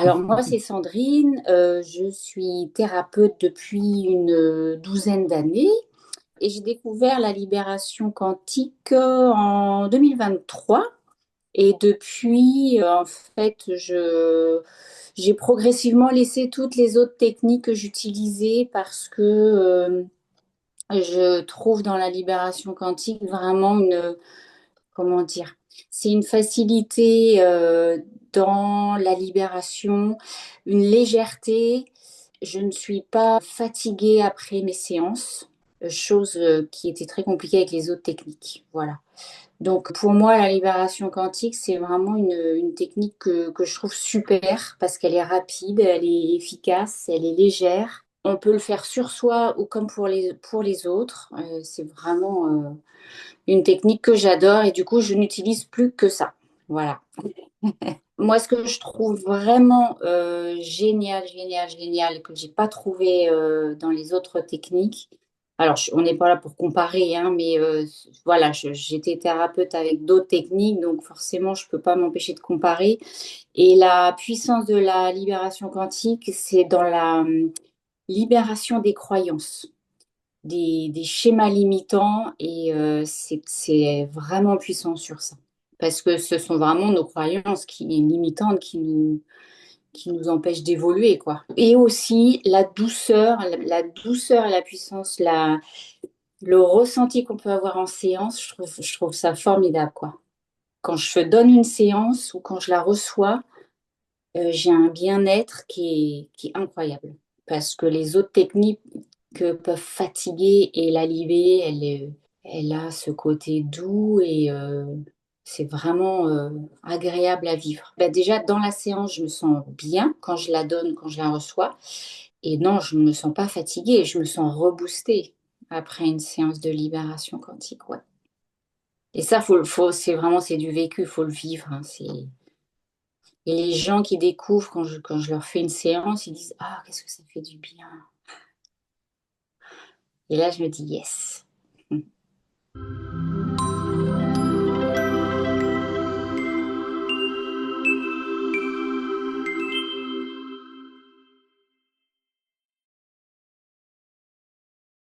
Alors moi, c'est Sandrine, je suis thérapeute depuis une douzaine d'années et j'ai découvert la libération quantique en 2023. Et depuis, en fait, j'ai progressivement laissé toutes les autres techniques que j'utilisais parce que je trouve dans la libération quantique vraiment comment dire, c'est une facilité dans la libération, une légèreté. Je ne suis pas fatiguée après mes séances, chose qui était très compliquée avec les autres techniques. Voilà. Donc pour moi, la libération quantique, c'est vraiment une technique que je trouve super parce qu'elle est rapide, elle est efficace, elle est légère. On peut le faire sur soi ou comme pour les autres. C'est vraiment une technique que j'adore et du coup, je n'utilise plus que ça. Voilà. Moi, ce que je trouve vraiment génial, que j'ai pas trouvé dans les autres techniques. Alors, on n'est pas là pour comparer, hein, mais voilà, j'étais thérapeute avec d'autres techniques, donc forcément, je peux pas m'empêcher de comparer. Et la puissance de la libération quantique, c'est dans la libération des croyances, des schémas limitants, et c'est vraiment puissant sur ça. Parce que ce sont vraiment nos croyances limitantes qui nous empêchent d'évoluer, quoi. Et aussi la douceur et la puissance, le ressenti qu'on peut avoir en séance, je trouve ça formidable, quoi. Quand je donne une séance ou quand je la reçois, j'ai un bien-être qui est incroyable. Parce que les autres techniques que peuvent fatiguer et la libérer, elle a ce côté doux et c'est vraiment agréable à vivre. Bah, déjà, dans la séance, je me sens bien quand je la donne, quand je la reçois. Et non, je ne me sens pas fatiguée, je me sens reboostée après une séance de libération quantique. Ouais. Et ça, c'est du vécu, il faut le vivre, hein, et les gens qui découvrent quand je leur fais une séance, ils disent: Ah, qu'est-ce que ça fait du bien. Et là, je me dis yes.